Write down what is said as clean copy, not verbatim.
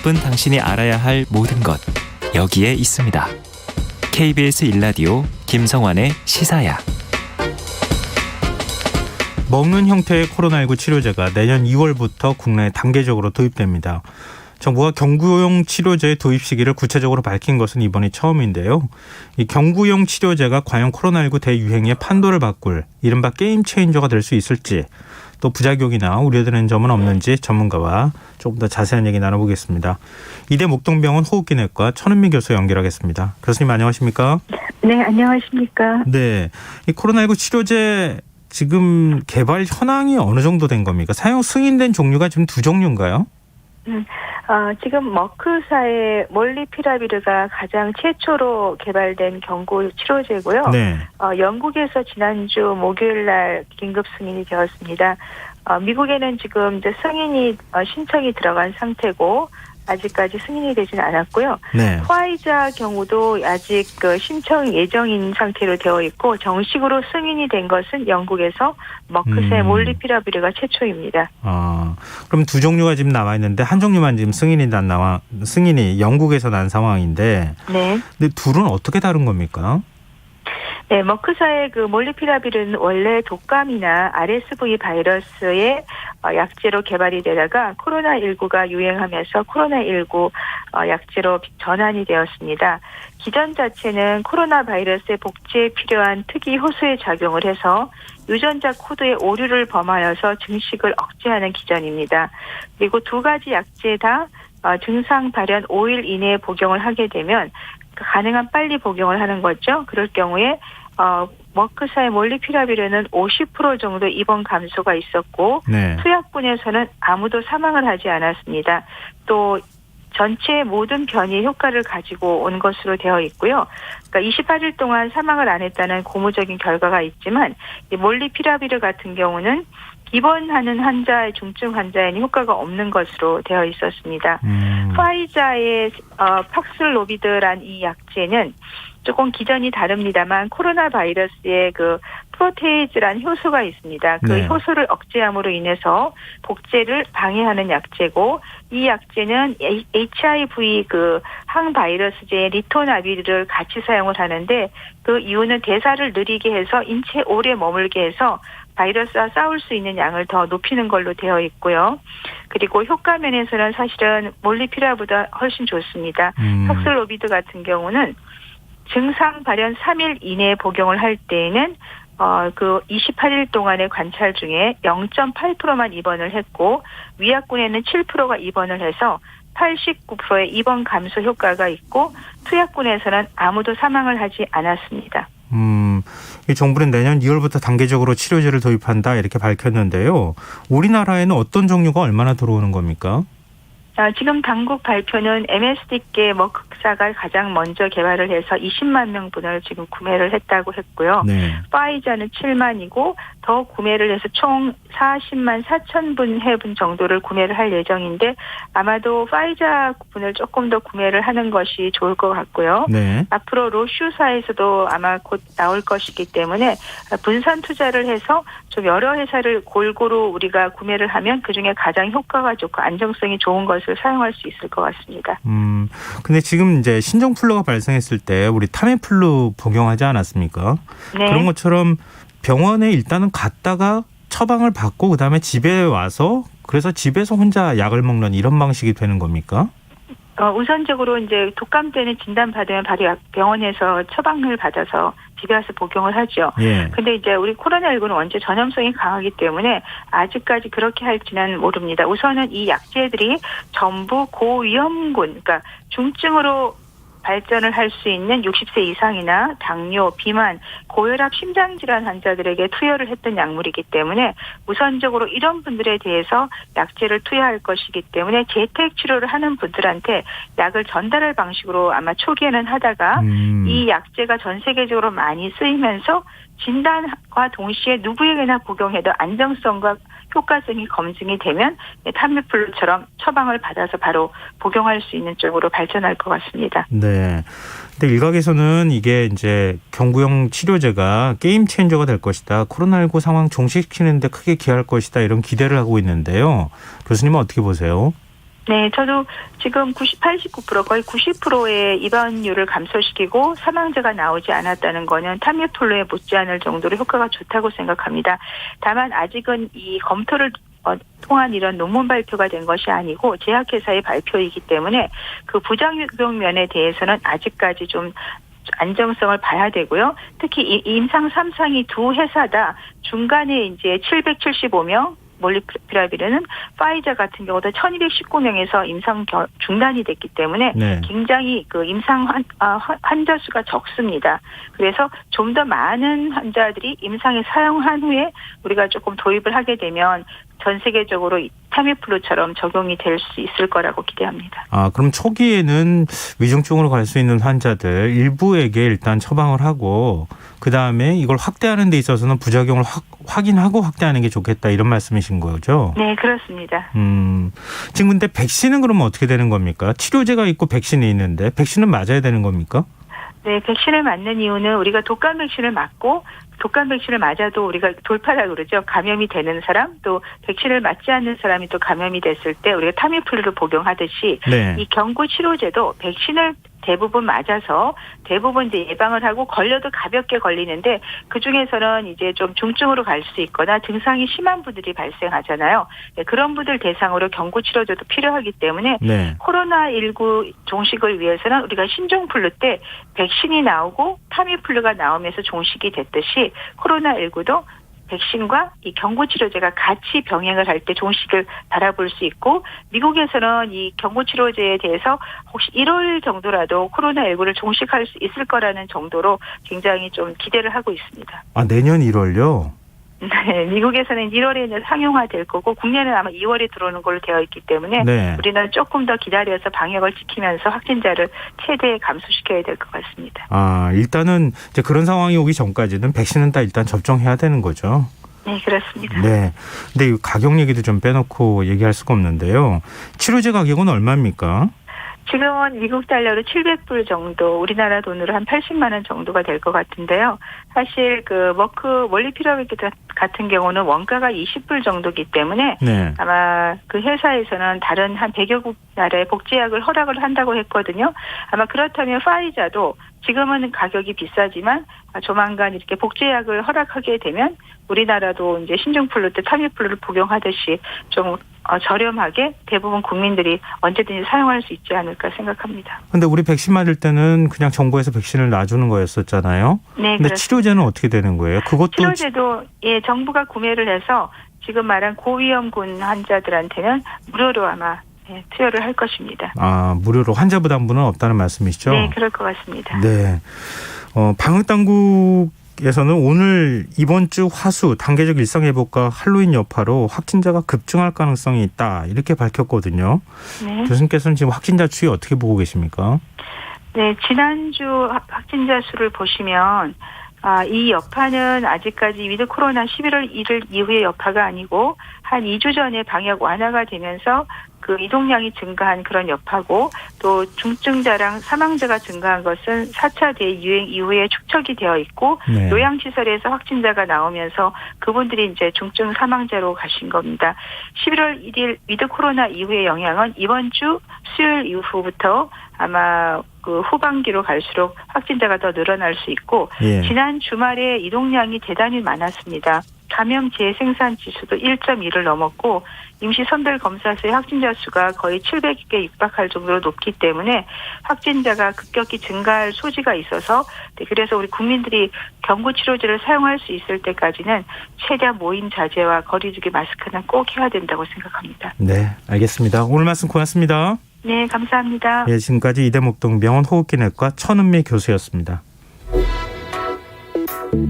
바쁜 당신이 알아야 할 모든 것 여기에 있습니다. KBS 1라디오 김성환의 시사야. 먹는 형태의 코로나19 치료제가 내년 2월부터 국내에 단계적으로 도입됩니다. 정부가 경구용 치료제의 도입 시기를 구체적으로 밝힌 것은 이번이 처음인데요. 이 경구용 치료제가 과연 코로나19 대유행의 판도를 바꿀 이른바 게임 체인저가 될 수 있을지, 또 부작용이나 우려되는 점은 없는지 전문가와 조금 더 자세한 얘기 나눠보겠습니다. 이대 목동병원 호흡기내과 천은미 교수 연결하겠습니다. 교수님 안녕하십니까? 네, 안녕하십니까? 네, 이 코로나19 치료제 지금 개발 현황이 어느 정도 된 겁니까? 사용 승인된 종류가 지금 두 종류인가요? 지금 머크사의 몰리피라비르가 가장 최초로 개발된 경구 치료제고요. 네. 영국에서 지난주 목요일 날 긴급 승인이 되었습니다. 미국에는 지금 이제 승인이 신청이 들어간 상태고 아직까지 승인이 되진 않았고요. 네. 화이자 경우도 아직 신청 예정인 상태로 되어 있고 정식으로 승인이 된 것은 영국에서 머크사의 몰리피라비르가 최초입니다. 그럼 두 종류가 지금 나와 있는데 한 종류만 지금 승인이 영국에서 난 상황인데, 네. 근데 둘은 어떻게 다른 겁니까? 네, 머크사의 몰리피라비르는 원래 독감이나 RSV 바이러스의 약제로 개발이 되다가 코로나19가 유행하면서 코로나19 약제로 전환이 되었습니다. 기전 자체는 코로나 바이러스의 복제에 필요한 특이 효소에 작용을 해서 유전자 코드의 오류를 범하여서 증식을 억제하는 기전입니다. 그리고 두 가지 약제 다 증상 발현 5일 이내에 복용을 하게 되면 가능한 빨리 복용을 하는 거죠. 그럴 경우에 머크사의 몰리피라비르는 50% 정도 입원 감소가 있었고, 네. 투약군에서는 아무도 사망을 하지 않았습니다. 또 전체 모든 변이의 효과를 가지고 온 것으로 되어 있고요. 그러니까 28일 동안 사망을 안 했다는 고무적인 결과가 있지만 이 몰리피라비르 같은 경우는 입원하는 환자의 중증 환자에는 효과가 없는 것으로 되어 있었습니다. 화이자의 팍슬로비드란 이 약제는 조금 기전이 다릅니다만 코로나 바이러스의 프로테이즈란 효소가 있습니다. 그 네. 효소를 억제함으로 인해서 복제를 방해하는 약제고, 이 약제는 HIV 항바이러스제 리토나비르를 같이 사용을 하는데 그 이유는 대사를 느리게 해서 인체에 오래 머물게 해서 바이러스와 싸울 수 있는 양을 더 높이는 걸로 되어 있고요. 그리고 효과 면에서는 사실은 몰리피라보다 훨씬 좋습니다. 팍슬로비드 같은 경우는 증상 발현 3일 이내에 복용을 할 때에는 28일 동안의 관찰 중에 0.8%만 입원을 했고, 위약군에는 7%가 입원을 해서 89%의 입원 감소 효과가 있고, 투약군에서는 아무도 사망을 하지 않았습니다. 이 정부는 내년 2월부터 단계적으로 치료제를 도입한다 이렇게 밝혔는데요. 우리나라에는 어떤 종류가 얼마나 들어오는 겁니까? 지금 당국 발표는 MSD계 머크사가 가장 먼저 개발을 해서 20만 명분을 지금 구매를 했다고 했고요. 네. 파이자는 7만이고 더 구매를 해서 총 40만 4천 분 회분 정도를 구매를 할 예정인데 아마도 파이자 분을 조금 더 구매를 하는 것이 좋을 것 같고요. 네. 앞으로 로슈사에서도 아마 곧 나올 것이기 때문에 분산 투자를 해서 좀 여러 회사를 골고루 우리가 구매를 하면 그중에 가장 효과가 좋고 안정성이 좋은 것을 사용할 수 있을 것 같습니다. 근데 지금 이제 신종플루가 발생했을 때 우리 타미플루 복용하지 않았습니까? 네. 그런 것처럼 병원에 일단은 갔다가 처방을 받고 그다음에 집에 와서 그래서 집에서 혼자 약을 먹는 이런 방식이 되는 겁니까? 우선적으로 이제 독감 때는 진단받으면 바로 병원에서 처방을 받아서 집에 와서 복용을 하죠. 예. 근데 이제 우리 코로나19는 원체 전염성이 강하기 때문에 아직까지 그렇게 할지는 모릅니다. 우선은 이 약제들이 전부 고위험군, 그러니까 중증으로 발전을 할 수 있는 60세 이상이나 당뇨, 비만, 고혈압, 심장질환 환자들에게 투여를 했던 약물이기 때문에 우선적으로 이런 분들에 대해서 약제를 투여할 것이기 때문에 재택 치료를 하는 분들한테 약을 전달할 방식으로 아마 초기에는 하다가 이 약제가 전 세계적으로 많이 쓰이면서 진단과 동시에 누구에게나 복용해도 안정성과 효과성이 검증이 되면 타미플루처럼 처방을 받아서 바로 복용할 수 있는 쪽으로 발전할 것 같습니다. 네. 근데 일각에서는 이게 이제 경구용 치료제가 게임 체인저가 될 것이다. 코로나19 상황 종식시키는 데 크게 기여할 것이다. 이런 기대를 하고 있는데요. 교수님은 어떻게 보세요? 네, 저도 지금 89% 거의 90%의 입원율을 감소시키고 사망자가 나오지 않았다는 거는 타미플루에 못지않을 정도로 효과가 좋다고 생각합니다. 다만 아직은 이 검토를 통한 이런 논문 발표가 된 것이 아니고 제약회사의 발표이기 때문에 그 부작용 면에 대해서는 아직까지 좀 안정성을 봐야 되고요. 특히 이 임상 3상이 두 회사다 중간에 이제 775명 몰리피라비르는 파이자 같은 경우도 1219명에서 임상 중단이 됐기 때문에 네. 굉장히 그 임상 환자 수가 적습니다. 그래서 좀 더 많은 환자들이 임상에 사용한 후에 우리가 조금 도입을 하게 되면 전 세계적으로 타미플루처럼 적용이 될 수 있을 거라고 기대합니다. 그럼 초기에는 위중증으로 갈 수 있는 환자들 일부에게 일단 처방을 하고 그다음에 이걸 확대하는 데 있어서는 부작용을 확인하고 확대하는 게 좋겠다 이런 말씀이신 거죠? 네, 그렇습니다. 지금 근데 백신은 그러면 어떻게 되는 겁니까? 치료제가 있고 백신이 있는데 백신은 맞아야 되는 겁니까? 네, 백신을 맞는 이유는 우리가 독감 백신을 맞고 독감 백신을 맞아도 우리가 돌파라고 그러죠. 감염이 되는 사람 또 백신을 맞지 않는 사람이 또 감염이 됐을 때 우리가 타미플루를 복용하듯이 네. 이 경구 치료제도 백신을 대부분 맞아서 대부분 이제 예방을 하고 걸려도 가볍게 걸리는데 그 중에서는 이제 좀 중증으로 갈 수 있거나 증상이 심한 분들이 발생하잖아요. 네, 그런 분들 대상으로 경구 치료제도 필요하기 때문에 네. 코로나19 종식을 위해서는 우리가 신종플루 때 백신이 나오고 타미플루가 나오면서 종식이 됐듯이 코로나19도 백신과 이 경구치료제가 같이 병행을 할 때 종식을 바라볼 수 있고 미국에서는 이 경구치료제에 대해서 혹시 1월 정도라도 코로나19를 종식할 수 있을 거라는 정도로 굉장히 좀 기대를 하고 있습니다. 내년 1월요? 네, 미국에서는 1월에는 상용화될 거고 국내는 아마 2월에 들어오는 걸로 되어 있기 때문에 네. 우리는 조금 더 기다려서 방역을 지키면서 확진자를 최대 감소시켜야 될 것 같습니다. 일단은 이제 그런 상황이 오기 전까지는 백신은 다 일단 접종해야 되는 거죠. 네, 그렇습니다. 네. 근데 이 가격 얘기도 좀 빼놓고 얘기할 수가 없는데요. 치료제 가격은 얼마입니까? 지금은 미국 달러로 700불 정도, 우리나라 돈으로 한 80만 원 정도가 될 것 같은데요. 사실 그 머크 몰리피라비르 같은 경우는 원가가 20불 정도이기 때문에 네. 아마 그 회사에서는 다른 한 100여 나라의 복제약을 허락을 한다고 했거든요. 아마 그렇다면 파이자도 지금은 가격이 비싸지만 조만간 이렇게 복제약을 허락하게 되면 우리나라도 이제 신종플루 때 타미플루를 복용하듯이 좀 저렴하게 대부분 국민들이 언제든지 사용할 수 있지 않을까 생각합니다. 근데 우리 백신 맞을 때는 그냥 정부에서 백신을 놔주는 거였었잖아요. 네, 근데 치료제는 어떻게 되는 거예요? 그것도 치료제도 정부가 구매를 해서 지금 말한 고위험군 환자들한테는 무료로 아마 투여를 할 것입니다. 무료로 환자 부담분은 없다는 말씀이시죠? 네, 그럴 것 같습니다. 네. 방역 당국에서는 오늘 이번 주 화수 단계적 일상 회복과 할로윈 여파로 확진자가 급증할 가능성이 있다 이렇게 밝혔거든요. 네. 교수님께서는 지금 확진자 추이 어떻게 보고 계십니까? 네, 지난주 확진자 수를 보시면 이 여파는 아직까지 위드 코로나 11월 1일 이후의 여파가 아니고 한 2주 전에 방역 완화가 되면서 그 이동량이 증가한 그런 여파고 또 중증자랑 사망자가 증가한 것은 4차 대유행 이후에 축적이 되어 있고 네. 요양시설에서 확진자가 나오면서 그분들이 이제 중증 사망자로 가신 겁니다. 11월 1일 위드 코로나 이후의 영향은 이번 주 수요일 이후부터 아마 그 후반기로 갈수록 확진자가 더 늘어날 수 있고 예. 지난 주말에 이동량이 대단히 많았습니다. 감염 재생산 지수도 1.1을 넘었고 임시 선별 검사소의 확진자 수가 거의 700개 육박할 정도로 높기 때문에 확진자가 급격히 증가할 소지가 있어서 그래서 우리 국민들이 경구 치료제를 사용할 수 있을 때까지는 최대한 모임 자제와 거리두기 마스크는 꼭 해야 된다고 생각합니다. 네, 알겠습니다. 오늘 말씀 고맙습니다. 네, 감사합니다. 지금까지 이대목동병원 호흡기내과 천은미 교수였습니다.